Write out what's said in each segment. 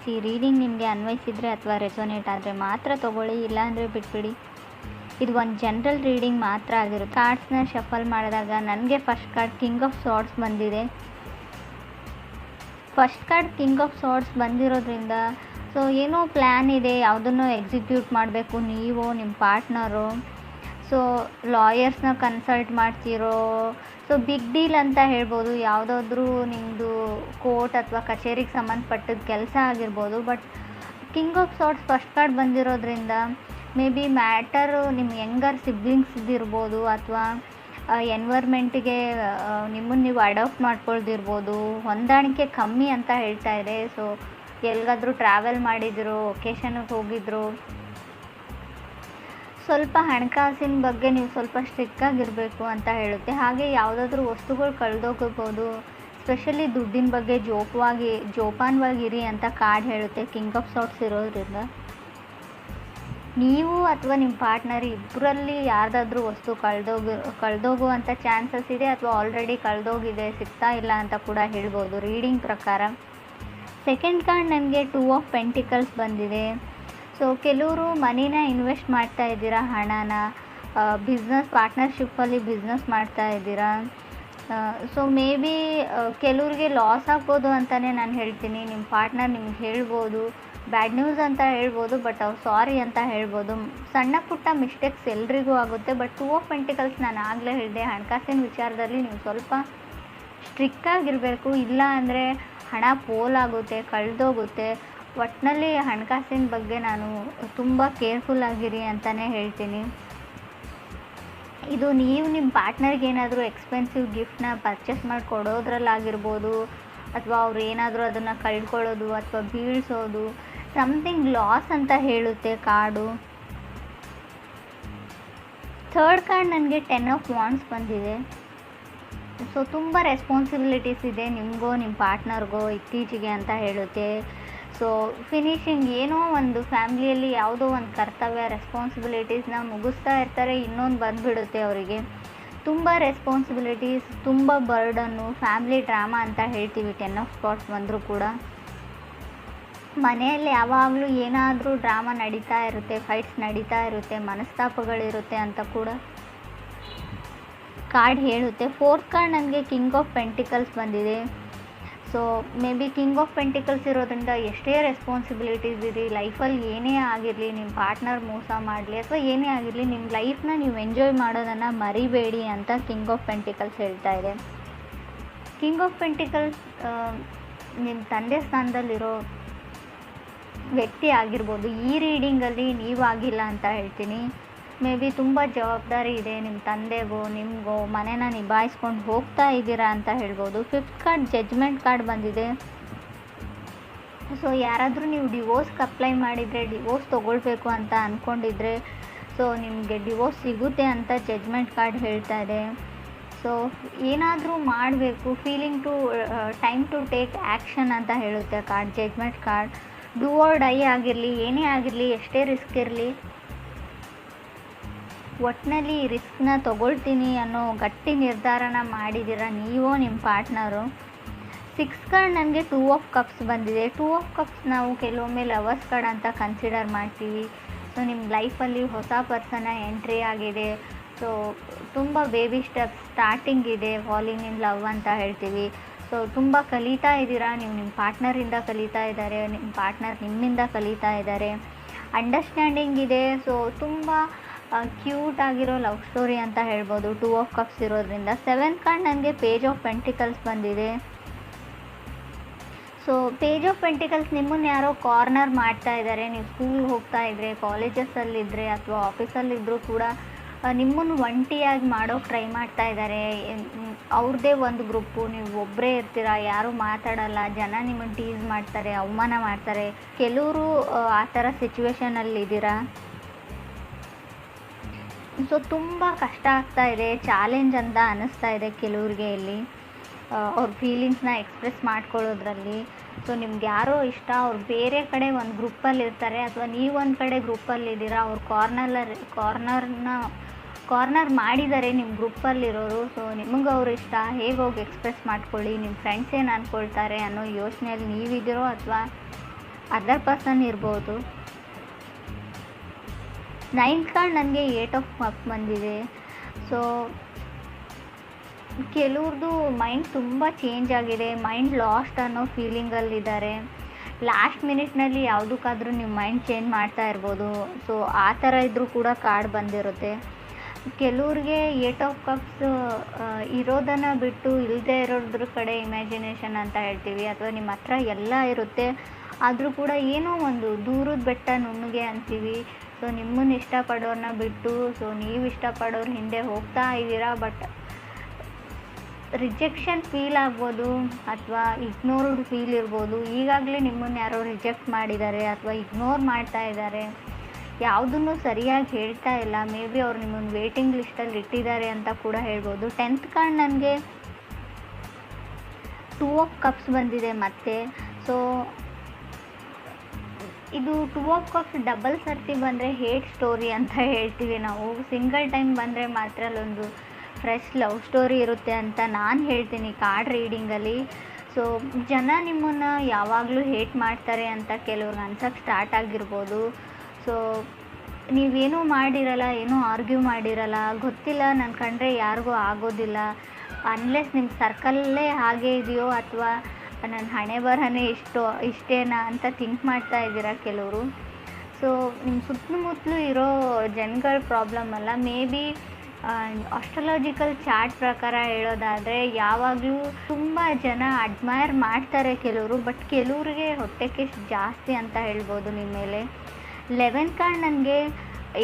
ಗಮನಿಸಿ. ರೀಡಿಂಗ್ ನಿಮಗೆ ಅನ್ವಯಿಸಿದರೆ ಅಥವಾ ರೆಸೊನೇಟ್ ಆದರೆ ಮಾತ್ರ ತೊಗೊಳ್ಳಿ, ಇಲ್ಲಾಂದರೆ ಬಿಟ್ಬಿಡಿ. ಇದು ಒಂದು ಜನರಲ್ ರೀಡಿಂಗ್ ಮಾತ್ರ ಆಗಿರುತ್ತೆ. ಕಾರ್ಡ್ಸ್ನ ಶಫಲ್ ಮಾಡಿದಾಗ ನನಗೆ ಫಸ್ಟ್ ಕಾರ್ಡ್ ಕಿಂಗ್ ಆಫ್ ಸಾರ್ಡ್ಸ್ ಬಂದಿದೆ. ಫಸ್ಟ್ ಕಾರ್ಡ್ ಕಿಂಗ್ ಆಫ್ ಸಾರ್ಡ್ಸ್ ಬಂದಿರೋದ್ರಿಂದ ಸೊ ಏನೋ ಪ್ಲ್ಯಾನ್ ಇದೆ, ಯಾವುದನ್ನು ಎಕ್ಸಿಕ್ಯೂಟ್ ಮಾಡಬೇಕು ನೀವು, ನಿಮ್ಮ ಪಾರ್ಟ್ನರು. ಸೊ ಲಾಯರ್ಸ್ನ ಕನ್ಸಲ್ಟ್ ಮಾಡ್ತಿರೋ, ಸೊ ಬಿಗ್ ಡೀಲ್ ಅಂತ ಹೇಳ್ಬೋದು. ಯಾವುದಾದ್ರೂ ನಿಮ್ಮದು ಕೋರ್ಟ್ ಅಥವಾ ಕಚೇರಿಗೆ ಸಂಬಂಧಪಟ್ಟಿದ್ದ ಕೆಲಸ ಆಗಿರ್ಬೋದು. But king of swords first card ಬಂದಿರೋದ್ರಿಂದ ಮೇ ಬಿ ಮ್ಯಾಟರು ನಿಮ್ಮ ಯಂಗರ್ ಸಿಬ್ಲಿಂಗ್ಸ್ದಿರ್ಬೋದು ಅಥವಾ ಎನ್ವೈರ್ಮೆಂಟಿಗೆ ನಿಮ್ಮನ್ನು ನೀವು ಅಡಾಪ್ಟ್ ಮಾಡ್ಕೊಳ್ದಿರ್ಬೋದು. ಹೊಂದಾಣಿಕೆ ಕಮ್ಮಿ ಅಂತ ಹೇಳ್ತಾ ಇದೆ. ಸೊ ಎಲ್ಲಿಗಾದರೂ ಟ್ರಾವೆಲ್ ಮಾಡಿದ್ರು, ಒಕೇಶನ್ಗೆ ಹೋಗಿದ್ರು, ಸ್ವಲ್ಪ ಹಣಕಾಸಿನ ಬಗ್ಗೆ ನೀವು ಸ್ವಲ್ಪ ಸ್ಟ್ರಿಕ್ಟಾಗಿರಬೇಕು ಅಂತ ಹೇಳುತ್ತೆ. ಹಾಗೆ ಯಾವುದಾದ್ರೂ ವಸ್ತುಗಳು ಕಳೆದೋಗಬಹುದು, ಸ್ಪೆಷಲಿ ದುಡ್ಡಿನ ಬಗ್ಗೆ ಜೋಪಾನವಾಗಿರಿ ಅಂತ ಕಾರ್ಡ್ ಹೇಳುತ್ತೆ ಕಿಂಗ್ ಆಫ್ ಸಾರ್ಡ್ಸ್ ಇರೋದ್ರಿಂದ. ನೀವು ಅಥವಾ ನಿಮ್ಮ ಪಾರ್ಟ್ನರ್ ಇಬ್ಬರಲ್ಲಿ ಯಾರ್ದಾದ್ರೂ ವಸ್ತು ಕಳೆದೋಗುವಂಥ ಚಾನ್ಸಸ್ ಇದೆ ಅಥವಾ ಆಲ್ರೆಡಿ ಕಳೆದೋಗಿದೆ, ಸಿಗ್ತಾ ಇಲ್ಲ ಅಂತ ಕೂಡ ಹೇಳ್ಬೋದು ರೀಡಿಂಗ್ ಪ್ರಕಾರ. ಸೆಕೆಂಡ್ ಕಾರ್ಡ್ ನನಗೆ 2 ಆಫ್ ಪೆಂಟಿಕಲ್ಸ್ ಬಂದಿದೆ. ಸೊ ಕೆಲವರು ಮನಿನ ಇನ್ವೆಸ್ಟ್ ಮಾಡ್ತಾ ಇದ್ದೀರಾ, ಹಣನ ಬಿಸ್ನೆಸ್ ಪಾರ್ಟ್ನರ್ಶಿಪ್ಪಲ್ಲಿ ಬಿಸ್ನೆಸ್ ಮಾಡ್ತಾ ಇದ್ದೀರಾ. ಸೊ ಮೇ ಬಿ ಕೆಲವ್ರಿಗೆ ಲಾಸ್ ಆಗ್ಬೋದು ಅಂತಲೇ ನಾನು ಹೇಳ್ತೀನಿ. ನಿಮ್ಮ ಪಾರ್ಟ್ನರ್ ನಿಮ್ಗೆ ಹೇಳ್ಬೋದು, ಬ್ಯಾಡ್ ನ್ಯೂಸ್ ಅಂತ ಹೇಳ್ಬೋದು, ಬಟ್ ಅವ್ರು ಸಾರಿ ಅಂತ ಹೇಳ್ಬೋದು. ಸಣ್ಣ ಪುಟ್ಟ ಮಿಸ್ಟೇಕ್ಸ್ ಎಲ್ರಿಗೂ ಆಗುತ್ತೆ. ಬಟ್ 2 ಆಫ್ ಪೆಂಟಿಕಲ್ಸ್ ನಾನು ಆಗಲೇ ಹೇಳಿದೆ, ಹಣಕಾಸಿನ ವಿಚಾರದಲ್ಲಿ ನೀವು ಸ್ವಲ್ಪ ಸ್ಟ್ರಿಕ್ಟಾಗಿರಬೇಕು. ಇಲ್ಲ ಅಂದರೆ ಹಣ ಪೋಲಾಗುತ್ತೆ, ಕಳೆದೋಗುತ್ತೆ. ಒಟ್ಟಿನಲ್ಲಿ ಹಣಕಾಸಿನ ಬಗ್ಗೆ ನಾನು ತುಂಬ ಕೇರ್ಫುಲ್ ಆಗಿರಿ ಅಂತಲೇ ಹೇಳ್ತೀನಿ. ಇದು ನೀವು ನಿಮ್ಮ ಪಾರ್ಟ್ನರ್ಗೆ ಏನಾದರೂ ಎಕ್ಸ್ಪೆನ್ಸಿವ್ ಗಿಫ್ಟ್ನ ಪರ್ಚೇಸ್ ಮಾಡಿ ಕೊಡೋದ್ರಲ್ಲಾಗಿರ್ಬೋದು, ಅಥವಾ ಅವ್ರು ಏನಾದರೂ ಅದನ್ನು ಕಳ್ಕೊಳ್ಳೋದು ಅಥವಾ ಬೀಳಿಸೋದು, ಸಮಥಿಂಗ್ ಲಾಸ್ ಅಂತ ಹೇಳುತ್ತೆ ಕಾರ್ಡು. ಥರ್ಡ್ ಕಾರ್ಡ್ ನನಗೆ 10 ಆಫ್ ವಾಂಡ್ಸ್ ಬಂದಿದೆ. ಸೊ ತುಂಬ ರೆಸ್ಪಾನ್ಸಿಬಿಲಿಟೀಸ್ ಇದೆ ನಿಮಗೋ ನಿಮ್ಮ ಪಾರ್ಟ್ನರ್ಗೋ ಇತ್ತೀಚೆಗೆ ಅಂತ ಹೇಳುತ್ತೆ. ಸೊ ಫಿನಿಶಿಂಗ್ ಏನೋ ಒಂದು ಫ್ಯಾಮ್ಲಿಯಲ್ಲಿ ಯಾವುದೋ ಒಂದು ಕರ್ತವ್ಯ ರೆಸ್ಪಾನ್ಸಿಬಿಲಿಟೀಸ್ನ ಮುಗಿಸ್ತಾ ಇರ್ತಾರೆ, ಇನ್ನೊಂದು ಬಂದುಬಿಡುತ್ತೆ ಅವರಿಗೆ. ತುಂಬ ರೆಸ್ಪಾನ್ಸಿಬಿಲಿಟೀಸ್, ತುಂಬ ಬರ್ಡನ್ನು, ಫ್ಯಾಮ್ಲಿ ಡ್ರಾಮಾ ಅಂತ ಹೇಳ್ತೀವಿ 10 ಆಫ್ ಸ್ಪಾಟ್ಸ್ ಬಂದರೂ ಕೂಡ. ಮನೆಯಲ್ಲಿ ಯಾವಾಗಲೂ ಏನಾದರೂ ಡ್ರಾಮಾ ನಡೀತಾ ಇರುತ್ತೆ, ಫೈಟ್ಸ್ ನಡೀತಾ ಇರುತ್ತೆ, ಮನಸ್ತಾಪಗಳಿರುತ್ತೆ ಅಂತ ಕೂಡ ಕಾರ್ಡ್ ಹೇಳುತ್ತೆ. ಫೋರ್ತ್ ಕಾರ್ಡ್ ನನಗೆ ಕಿಂಗ್ ಆಫ್ ಪೆಂಟಿಕಲ್ಸ್ ಬಂದಿದೆ. So may be king of pentacles ಇರೋದ್ರಿಂದ ಎಷ್ಟೇ ರೆಸ್ಪಾನ್ಸಿಬಿಲಿಟೀಸ್ ಇರಿ, ಲೈಫಲ್ಲಿ ಏನೇ ಆಗಿರಲಿ, ನಿಮ್ಮ ಪಾರ್ಟ್ನರ್ ಮೋಸ ಮಾಡಲಿ ಅಥವಾ ಏನೇ ಆಗಿರಲಿ, ನಿಮ್ಮ ಲೈಫ್ನ ನೀವು ಎಂಜಾಯ್ ಮಾಡೋದನ್ನು ಮರಿಬೇಡಿ ಅಂತ ಕಿಂಗ್ ಆಫ್ ಪೆಂಟಿಕಲ್ಸ್ ಹೇಳ್ತಾ ಇದೆ. ಕಿಂಗ್ ಆಫ್ ಪೆಂಟಿಕಲ್ಸ್ ನಿಮ್ಮ ತಂದೆ ಸ್ಥಾನದಲ್ಲಿರೋ ವ್ಯಕ್ತಿ ಆಗಿರ್ಬೋದು. ಈ ರೀಡಿಂಗಲ್ಲಿ ನೀವಾಗಿಲ್ಲ ಅಂತ ಹೇಳ್ತೀನಿ. ಮೇ ಬಿ ತುಂಬ ಜವಾಬ್ದಾರಿ ಇದೆ ನಿಮ್ಮ ತಂದೆಗೋ ನಿಮಗೋ, ಮನೇನ ನಿಭಾಯಿಸ್ಕೊಂಡು ಹೋಗ್ತಾ ಇದ್ದೀರಾ ಅಂತ ಹೇಳ್ಬೋದು. ಫಿಫ್ತ್ ಕಾರ್ಡ್ ಜಡ್ಜ್ಮೆಂಟ್ ಕಾರ್ಡ್ ಬಂದಿದೆ. ಸೊ ಯಾರಾದರೂ ನೀವು ಡಿವೋರ್ಸ್ಗೆ ಅಪ್ಲೈ ಮಾಡಿದರೆ, ಡಿವೋರ್ಸ್ ತೊಗೊಳ್ಬೇಕು ಅಂತ ಅಂದ್ಕೊಂಡಿದ್ರೆ, ಸೊ ನಿಮಗೆ ಡಿವೋರ್ಸ್ ಸಿಗುತ್ತೆ ಅಂತ ಜಡ್ಜ್ಮೆಂಟ್ ಕಾರ್ಡ್ ಹೇಳ್ತಾ ಇದೆ. ಸೊ ಏನಾದರೂ ಮಾಡಬೇಕು, ಟೈಮ್ ಟು ಟೇಕ್ ಆ್ಯಕ್ಷನ್ ಅಂತ ಹೇಳುತ್ತೆ card, judgment card. Do or die ಆಗಿರಲಿ, ಏನೇ ಆಗಿರಲಿ, ಎಷ್ಟೇ ರಿಸ್ಕ್ ಇರಲಿ, ಒಟ್ಟಿನಲ್ಲಿ ರಿಸ್ಕ್ನ ತೊಗೊಳ್ತೀನಿ ಅನ್ನೋ ಗಟ್ಟಿ ನಿರ್ಧಾರನ ಮಾಡಿದ್ದೀರ ನೀವೋ ನಿಮ್ಮ ಪಾರ್ಟ್ನರು. 6 ಕಾರ್ಡ್ ನನಗೆ 2 ಆಫ್ ಕಪ್ಸ್ ಬಂದಿದೆ. 2 ಆಫ್ ಕಪ್ಸ್ ನಾವು ಕೆಲವೊಮ್ಮೆ ಲವರ್ಸ್ ಕಾರ್ಡ್ ಅಂತ ಕನ್ಸಿಡರ್ ಮಾಡ್ತೀವಿ. ಸೊ ನಿಮ್ಮ ಲೈಫಲ್ಲಿ ಹೊಸ ಪರ್ಸನ ಎಂಟ್ರಿ ಆಗಿದೆ. ಸೊ ತುಂಬ ಬೇಬಿ ಸ್ಟೆಪ್ಸ್ ಸ್ಟಾರ್ಟಿಂಗ್ ಇದೆ, ಫಾಲಿಂಗ್ ಇನ್ ಲವ್ ಅಂತ ಹೇಳ್ತೀವಿ. ಸೊ ತುಂಬ ಕಲಿತಾ ಇದ್ದೀರಾ, ನೀವು ನಿಮ್ಮ ಪಾರ್ಟ್ನರಿಂದ ಕಲಿತಾ ಇದ್ದಾರೆ, ನಿಮ್ಮ ಪಾರ್ಟ್ನರ್ ನಿಮ್ಮಿಂದ ಕಲಿತಾ ಇದ್ದಾರೆ. ಅಂಡರ್ಸ್ಟ್ಯಾಂಡಿಂಗ್ ಇದೆ. ಸೊ ತುಂಬ ಕ್ಯೂಟ್ ಆಗಿರೋ ಲವ್ ಸ್ಟೋರಿ ಅಂತ ಹೇಳ್ಬೋದು 2 ಆಫ್ ಕಪ್ಸ್ ಇರೋದ್ರಿಂದ. 7th ಕಾರ್ಡ್ ನನಗೆ ಪೇಜ್ ಆಫ್ ಪೆಂಟಿಕಲ್ಸ್ ಬಂದಿದೆ. ಸೊ ಪೇಜ್ ಆಫ್ ಪೆಂಟಿಕಲ್ಸ್ ನಿಮ್ಮನ್ನು ಯಾರೋ ಕಾರ್ನರ್ ಮಾಡ್ತಾ ಇದ್ದಾರೆ. ನೀವು ಸ್ಕೂಲ್ಗೆ ಹೋಗ್ತಾ ಇದ್ದರೆ, ಕಾಲೇಜಸ್ಸಲ್ಲಿದ್ದರೆ ಅಥವಾ ಆಫೀಸಲ್ಲಿದ್ದರೂ ಕೂಡ ನಿಮ್ಮನ್ನು ಒಂಟಿಯಾಗಿ ಮಾಡೋಕ್ಕೆ ಟ್ರೈ ಮಾಡ್ತಾ ಇದ್ದಾರೆ. ಅವ್ರದ್ದೇ ಒಂದು ಗ್ರೂಪು, ನೀವು ಒಬ್ಬರೇ ಇರ್ತೀರ, ಯಾರೂ ಮಾತಾಡಲ್ಲ, ಜನ ನಿಮ್ಮನ್ನು ಟೀಸ್ ಮಾಡ್ತಾರೆ, ಅವಮಾನ ಮಾಡ್ತಾರೆ. ಕೆಲವರು ಆ ಥರ ಸಿಚುವೇಶನಲ್ಲಿದ್ದೀರಾ. ಸೊ ತುಂಬ ಕಷ್ಟ ಆಗ್ತಾ ಇದೆ, ಚಾಲೆಂಜ್ ಅಂತ ಅನ್ನಿಸ್ತಾ ಇದೆ ಕೆಲವ್ರಿಗೆ ಇಲ್ಲಿ ಅವ್ರ ಫೀಲಿಂಗ್ಸ್ನ ಎಕ್ಸ್ಪ್ರೆಸ್ ಮಾಡ್ಕೊಳ್ಳೋದ್ರಲ್ಲಿ. ಸೊ ನಿಮ್ಗೆ ಯಾರೋ ಇಷ್ಟ, ಅವ್ರು ಬೇರೆ ಕಡೆ ಒಂದು ಗ್ರೂಪಲ್ಲಿ ಇರ್ತಾರೆ ಅಥವಾ ನೀವು ಒಂದು ಕಡೆ ಗ್ರೂಪಲ್ಲಿದ್ದೀರಾ, ಅವ್ರು ಕಾರ್ನರ್ ಮಾಡಿದ್ದಾರೆ ನಿಮ್ಮ ಗ್ರೂಪಲ್ಲಿರೋರು. ಸೊ ನಿಮಗೆ ಅವ್ರು ಇಷ್ಟ, ಹೇಗೆ ಹೋಗಿ ಎಕ್ಸ್ಪ್ರೆಸ್ ಮಾಡ್ಕೊಳ್ಳಿ, ನಿಮ್ಮ ಫ್ರೆಂಡ್ಸ್ ಏನು ಅಂದ್ಕೊಳ್ತಾರೆ ಅನ್ನೋ ಯೋಚನೆಯಲ್ಲಿ ನೀವಿದ್ದೀರೋ ಅಥವಾ ಅದರ್ ಪರ್ಸನ್ ಇರ್ಬೋದು. 9th ಕಾರ್ಡ್ ನನಗೆ 8 ಆಫ್ ಕಪ್ಸ್ ಬಂದಿದೆ. ಸೊ ಕೆಲವ್ರದ್ದು ಮೈಂಡ್ ತುಂಬ ಚೇಂಜ್ ಆಗಿದೆ, ಮೈಂಡ್ ಲಾಸ್ಟ್ ಅನ್ನೋ ಫೀಲಿಂಗಲ್ಲಿದ್ದಾರೆ. ಲಾಸ್ಟ್ ಮಿನಿಟ್ನಲ್ಲಿ ಯಾವುದಕ್ಕಾದ್ರೂ ನೀವು ಮೈಂಡ್ ಚೇಂಜ್ ಮಾಡ್ತಾ ಇರ್ಬೋದು. ಸೊ ಆ ಥರ ಇದ್ದರೂ ಕೂಡ ಕಾರ್ಡ್ ಬಂದಿರುತ್ತೆ. ಕೆಲವ್ರಿಗೆ 8 ಆಫ್ ಕಪ್ಸ್ ಇರೋದನ್ನು ಬಿಟ್ಟು ಇಲ್ಲದೆ ಇರೋದ್ರ ಕಡೆ ಇಮ್ಯಾಜಿನೇಷನ್ ಅಂತ ಹೇಳ್ತೀವಿ, ಅಥವಾ ನಿಮ್ಮ ಹತ್ರ ಎಲ್ಲ ಇರುತ್ತೆ ಆದರೂ ಕೂಡ ಏನೋ ಒಂದು ದೂರದ ಬೆಟ್ಟ ನುಣ್ಣಗೆ ಅಂತೀವಿ. ಸೊ ನಿಮ್ಮನ್ನು ಇಷ್ಟಪಡೋರನ್ನ ಬಿಟ್ಟು ಸೊ ನೀವು ಇಷ್ಟಪಡೋರು ಹಿಂದೆ ಹೋಗ್ತಾ ಇದ್ದೀರಾ. ಬಟ್ ರಿಜೆಕ್ಷನ್ ಫೀಲ್ ಆಗ್ಬೋದು ಅಥವಾ ಇಗ್ನೋರ್ಡ್ ಫೀಲ್ ಇರ್ಬೋದು. ಈಗಾಗಲೇ ನಿಮ್ಮನ್ನು ಯಾರೋ ರಿಜೆಕ್ಟ್ ಮಾಡಿದ್ದಾರೆ ಅಥವಾ ಇಗ್ನೋರ್ ಮಾಡ್ತಾ ಇದ್ದಾರೆ, ಯಾವುದನ್ನು ಸರಿಯಾಗಿ ಹೇಳ್ತಾ ಇಲ್ಲ. ಮೇ ಬಿ ಅವ್ರು ನಿಮ್ಮನ್ನು ವೇಟಿಂಗ್ ಲಿಸ್ಟಲ್ಲಿ ಇಟ್ಟಿದ್ದಾರೆ ಅಂತ ಕೂಡ ಹೇಳ್ಬೋದು. 10th ಕಾರ್ಡ್ ನನಗೆ 2 ಆಫ್ ಕಪ್ಸ್ ಬಂದಿದೆ ಮತ್ತೆ. ಸೊ ಇದು 2 ಆಫ್ ಕಪ್ಸ್ ಡಬಲ್ ಸರ್ತಿ ಬಂದರೆ ಹೇಟ್ ಸ್ಟೋರಿ ಅಂತ ಹೇಳ್ತೀವಿ ನಾವು. ಸಿಂಗಲ್ ಟೈಮ್ ಬಂದರೆ ಮಾತ್ರ ಅಲ್ಲೊಂದು ಫ್ರೆಶ್ ಲವ್ ಸ್ಟೋರಿ ಇರುತ್ತೆ ಅಂತ ನಾನು ಹೇಳ್ತೀನಿ ಕಾರ್ಡ್ ರೀಡಿಂಗಲ್ಲಿ. ಸೊ ಜನ ನಿಮ್ಮನ್ನು ಯಾವಾಗಲೂ ಹೇಟ್ ಮಾಡ್ತಾರೆ ಅಂತ ಕೆಲವ್ರಿಗೆ ಅನ್ಸೋಕ್ಕೆ ಸ್ಟಾರ್ಟ್ ಆಗಿರ್ಬೋದು. ಸೊ ನೀವೇನೂ ಮಾಡಿರಲ್ಲ, ಏನೂ ಆರ್ಗ್ಯೂ ಮಾಡಿರಲ್ಲ, ಗೊತ್ತಿಲ್ಲ ನನ್ನ ಕಂಡ್ರೆ ಯಾರಿಗೂ ಆಗೋದಿಲ್ಲ, ಅನ್ಲೆಸ್ ನಿಮ್ಮ ಸರ್ಕಲ್ಲೇ ಹಾಗೆ ಇದೆಯೋ ಅಥವಾ ನನ್ನ ಹಣೆ ಬರಹನೇ ಇಷ್ಟೇನಾ ಅಂತ ಥಿಂಕ್ ಮಾಡ್ತಾ ಇದ್ದೀರಾ ಕೆಲವರು. ಸೊ ನಿಮ್ಮ ಸುತ್ತಮುತ್ತಲೂ ಇರೋ ಜನಗಳ ಪ್ರಾಬ್ಲಮ್ ಅಲ್ಲ. ಮೇ ಬಿ ಆಸ್ಟ್ರಾಲಜಿಕಲ್ ಚಾರ್ಟ್ ಪ್ರಕಾರ ಹೇಳೋದಾದರೆ ಯಾವಾಗಲೂ ತುಂಬ ಜನ ಅಡ್ಮೈರ್ ಮಾಡ್ತಾರೆ ಕೆಲವರು, ಬಟ್ ಕೆಲವ್ರಿಗೆ ಹೊಟ್ಟೆ ಕಿಚ್ಚು ಜಾಸ್ತಿ ಅಂತ ಹೇಳ್ಬೋದು ನಿಮ್ಮ ಮೇಲೆ. 11th ಕಾರ್ಡ್ ನನಗೆ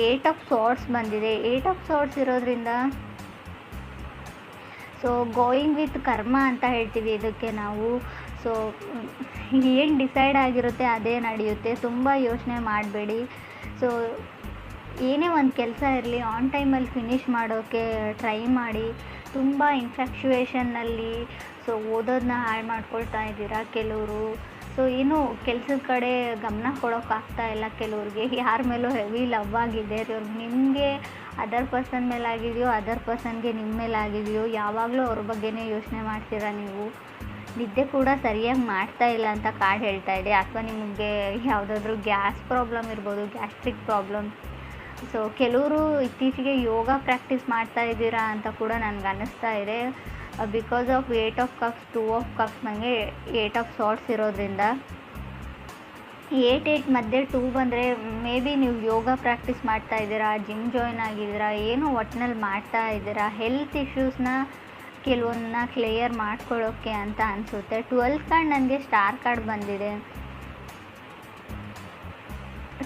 8 ಆಫ್ ಸಾರ್ಟ್ಸ್ ಬಂದಿದೆ. 8 ಆಫ್ ಸಾರ್ಟ್ಸ್ ಇರೋದ್ರಿಂದ ಸೊ ಗೋಯಿಂಗ್ ವಿತ್ ಕರ್ಮ ಅಂತ ಹೇಳ್ತೀವಿ ಇದಕ್ಕೆ ನಾವು. ಸೊ ಏನು ಡಿಸೈಡ್ ಆಗಿರುತ್ತೆ ಅದೇ ನಡೆಯುತ್ತೆ, ತುಂಬ ಯೋಚನೆ ಮಾಡಬೇಡಿ. ಸೊ ಏನೇ ಒಂದು ಕೆಲಸ ಇರಲಿ ಆನ್ ಟೈಮಲ್ಲಿ ಫಿನಿಷ್ ಮಾಡೋಕ್ಕೆ ಟ್ರೈ ಮಾಡಿ. ತುಂಬ ಇನ್ಫ್ಯಾಕ್ಚುಯೇಷನ್ನಲ್ಲಿ ಸೊ ಓದೋದನ್ನ ಹಾಳು ಮಾಡ್ಕೊಳ್ತಾ ಇದ್ದೀರಾ ಕೆಲವರು. ಸೊ ಏನು ಕೆಲಸದ ಕಡೆ ಗಮನ ಕೊಡೋಕ್ಕಾಗ್ತಾ ಇಲ್ಲ ಕೆಲವ್ರಿಗೆ. ಯಾರ ಮೇಲೂ ಹೆವಿ ಲವ್ ಆಗಿದೆ ಇವ್ರಿಗೆ, ನಿಮಗೆ ಅದರ್ ಪರ್ಸನ್ ಮೇಲೆ ಆಗಿದೆಯೋ ಅದರ್ ಪರ್ಸನ್ಗೆ ನಿಮ್ಮ ಮೇಲೆ ಆಗಿದೆಯೋ, ಯಾವಾಗಲೂ ಅವ್ರ ಬಗ್ಗೆನೇ ಯೋಚನೆ ಮಾಡ್ತೀರಾ ನೀವು. ನಿದ್ದೆ ಕೂಡ ಸರಿಯಾಗಿ ಮಾಡ್ತಾ ಇಲ್ಲ ಅಂತ ಕಾರ್ಡ್ ಹೇಳ್ತಾ ಇದೆ. ಅಥವಾ ನಿಮಗೆ ಯಾವುದಾದ್ರೂ ಗ್ಯಾಸ್ ಪ್ರಾಬ್ಲಮ್ ಇರ್ಬೋದು, ಗ್ಯಾಸ್ಟ್ರಿಕ್ ಪ್ರಾಬ್ಲಮ್. ಸೊ ಕೆಲವರು ಇತ್ತೀಚೆಗೆ ಯೋಗ ಪ್ರಾಕ್ಟೀಸ್ ಮಾಡ್ತಾ ಇದ್ದೀರಾ ಅಂತ ಕೂಡ ನನಗೆ ಅನ್ನಿಸ್ತಾ ಇದೆ. Because of 8 of cups 2 of cups ನನಗೆ 8 ಆಫ್ ಸಾರ್ಟ್ಸ್ ಇರೋದ್ರಿಂದ 8 ಮಧ್ಯೆ 2 ಬಂದರೆ ಮೇ ಬಿ ನೀವು ಯೋಗ ಪ್ರಾಕ್ಟೀಸ್ ಮಾಡ್ತಾ ಇದ್ದೀರಾ, ಜಿಮ್ ಜಾಯ್ನ್ ಆಗಿದ್ದೀರಾ, ಏನೋ ಒಟ್ಟಿನಲ್ಲಿ ಮಾಡ್ತಾ ಇದ್ದೀರಾ. ಹೆಲ್ತ್ ಇಶ್ಯೂಸ್ನ ಕೆಲವೊಂದನ್ನ ಕ್ಲಿಯರ್ ಮಾಡ್ಕೊಳ್ಳೋಕ್ಕೆ ಅಂತ ಅನಿಸುತ್ತೆ. 12th ಕಾರ್ಡ್ ನನಗೆ ಸ್ಟಾರ್ ಕಾರ್ಡ್ ಬಂದಿದೆ.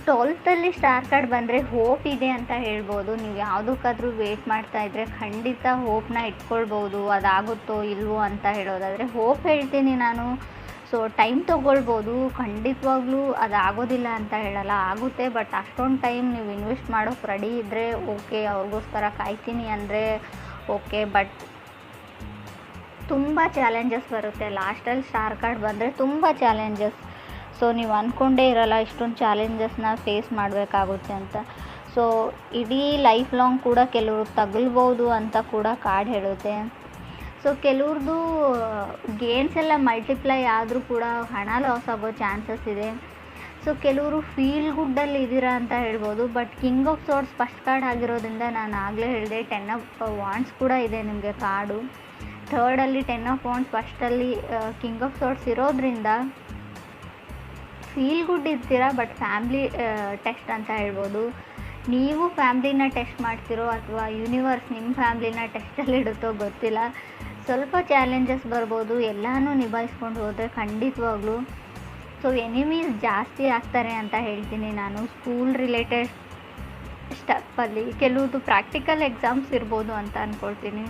12th ಸ್ಟಾರ್ ಕಾರ್ಡ್ ಬಂದರೆ ಹೋಪ್ ಇದೆ ಅಂತ ಹೇಳ್ಬೋದು. ನೀವು ಯಾವುದಕ್ಕಾದ್ರೂ ವೇಟ್ ಮಾಡ್ತಾ ಇದ್ದರೆ ಖಂಡಿತ ಹೋಪ್ನ ಇಟ್ಕೊಳ್ಬೋದು. ಅದಾಗುತ್ತೋ ಇಲ್ವೋ ಅಂತ ಹೇಳೋದಾದರೆ ಹೋಪ್ ಹೇಳ್ತೀನಿ ನಾನು. ಸೊ ಟೈಮ್ ತೊಗೊಳ್ಬೋದು, ಖಂಡಿತವಾಗ್ಲೂ ಅದಾಗೋದಿಲ್ಲ ಅಂತ ಹೇಳಲ್ಲ, ಆಗುತ್ತೆ. ಬಟ್ ಅಷ್ಟೊಂದು ಟೈಮ್ ನೀವು ಇನ್ವೆಸ್ಟ್ ಮಾಡೋಕ್ಕೆ ರೆಡಿ ಇದ್ದರೆ ಓಕೆ, ಅವ್ರಿಗೋಸ್ಕರ ಕಾಯ್ತೀನಿ ಅಂದರೆ ಓಕೆ. ಬಟ್ ತುಂಬ ಚಾಲೆಂಜಸ್ ಬರುತ್ತೆ ಲಾಸ್ಟಲ್ಲಿ ಸ್ಟಾರ್ ಕಾರ್ಡ್ ಬಂದರೆ, ತುಂಬ ಚಾಲೆಂಜಸ್. ಸೊ ನೀವು ಅಂದ್ಕೊಂಡೇ ಇರಲ್ಲ ಇಷ್ಟೊಂದು ಚಾಲೆಂಜಸ್ನ ಫೇಸ್ ಮಾಡಬೇಕಾಗುತ್ತೆ ಅಂತ. ಸೊ ಇಡೀ ಲೈಫ್ ಲಾಂಗ್ ಕೂಡ ಕೆಲವರು ತಗಲ್ಬೋದು ಅಂತ ಕೂಡ ಕಾರ್ಡ್ ಹೇಳುತ್ತೆ. ಸೊ ಕೆಲವ್ರದ್ದು ಗೇನ್ಸ್ ಎಲ್ಲ ಮಲ್ಟಿಪ್ಲೈ ಆದರೂ ಕೂಡ ಹಣ ಲಾಸ್ ಆಗೋ ಚಾನ್ಸಸ್ ಇದೆ. ಸೊ ಕೆಲವರು ಫೀಲ್ ಗುಡ್ಡಲ್ಲಿ ಇದ್ದೀರಾ ಅಂತ ಹೇಳ್ಬೋದು. But king of sorts first card ಆಗಿರೋದ್ರಿಂದ ನಾನು ಆಗಲೇ ಹೇಳಿದೆ 10 ಆಫ್ ವಾಂಡ್ಸ್ ಕೂಡ ಇದೆ ನಿಮಗೆ ಕಾರ್ಡು. 3rdಲ್ಲಿ 10 ಆಫ್ ವಾಂಡ್ಸ್, ಫಸ್ಟಲ್ಲಿ ಕಿಂಗ್ ಆಫ್ ಸಾರ್ಟ್ಸ್ ಇರೋದ್ರಿಂದ ಫೀಲ್ ಗುಡ್ ಇರ್ತೀರಾ. ಬಟ್ ಫ್ಯಾಮ್ಲಿ ಟೆಸ್ಟ್ ಅಂತ ಹೇಳ್ಬೋದು. ನೀವು ಫ್ಯಾಮ್ಲಿನ ಟೆಸ್ಟ್ ಮಾಡ್ತಿರೋ ಅಥವಾ ಯೂನಿವರ್ಸ್ ನಿಮ್ಮ ಫ್ಯಾಮ್ಲಿನ ಟೆಸ್ಟಲ್ಲಿ ಇಡುತ್ತೋ ಗೊತ್ತಿಲ್ಲ. ಸ್ವಲ್ಪ ಚಾಲೆಂಜಸ್ ಬರ್ಬೋದು, ಎಲ್ಲನೂ ನಿಭಾಯಿಸ್ಕೊಂಡು ಹೋದರೆ ಖಂಡಿತವಾಗ್ಲೂ. ಸೊ ಎನಿಮೀಸ್ ಜಾಸ್ತಿ ಆಗ್ತಾರೆ ಅಂತ ಹೇಳ್ತೀನಿ ನಾನು. ಸ್ಕೂಲ್ ರಿಲೇಟೆಡ್ ಸ್ಟಪ್ಪಲ್ಲಿ ಕೆಲವ್ರದ್ದು ಪ್ರಾಕ್ಟಿಕಲ್ ಎಕ್ಸಾಮ್ಸ್ ಇರ್ಬೋದು ಅಂತ ಅಂದ್ಕೊಳ್ತೀನಿ.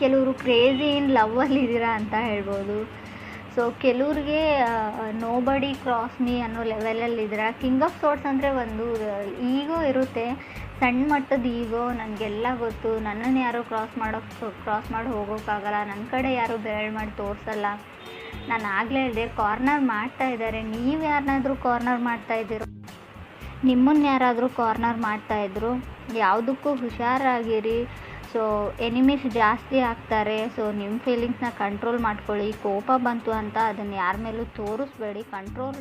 ಕೆಲವರು ಕ್ರೇಜಿ ಇನ್ ಲವ್ವಲ್ಲಿ ಇದ್ದೀರಾ ಅಂತ ಹೇಳ್ಬೋದು. ಸೊ ಕೆಲವ್ರಿಗೆ ನೋಬಡಿ ಕ್ರಾಸ್ ಮೀ ಅನ್ನೋ ಲೆವೆಲಲ್ಲಿದ್ದೀರಾ. ಕಿಂಗ್ ಆಫ್ ಸಾರ್ಟ್ಸ್ ಅಂದರೆ ಒಂದು ಈಗೋ ಇರುತ್ತೆ, ಸಣ್ಣ ಮಟ್ಟದ ಈಗೋ. ನನಗೆಲ್ಲ ಗೊತ್ತು, ನನ್ನನ್ನು ಯಾರೂ ಕ್ರಾಸ್ ಮಾಡಿ ಹೋಗೋಕ್ಕಾಗಲ್ಲ, ನನ್ನ ಕಡೆ ಯಾರೂ ಬೆರಳು ಮಾಡಿ ತೋರಿಸಲ್ಲ. ನಾನು ಆಗಲೇ ಹೇಳಿದೆ ಕಾರ್ನರ್ ಮಾಡ್ತಾ ಇದ್ದಾರೆ. ನೀವು ಯಾರನ್ನಾದ್ರೂ ಕಾರ್ನರ್ ಮಾಡ್ತಾ ಇದ್ದೀರೋ, ನಿಮ್ಮನ್ನು ಯಾರಾದರೂ ಕಾರ್ನರ್ ಮಾಡ್ತಾಯಿದ್ರು, ಯಾವುದಕ್ಕೂ ಹುಷಾರಾಗಿರಿ. ಸೊ ಎನಿಮೀಸ್ ಜಾಸ್ತಿ ಆಗ್ತಾರೆ. ಸೊ ನಿಮ್ಮ ಫೀಲಿಂಗ್ಸ್ನ ಕಂಟ್ರೋಲ್ ಮಾಡ್ಕೊಳ್ಳಿ. ಕೋಪ ಬಂತು ಅಂತ ಅದನ್ನು ಯಾರ ಮೇಲೂ ತೋರಿಸ್ಬೇಡಿ. ಕಂಟ್ರೋಲ್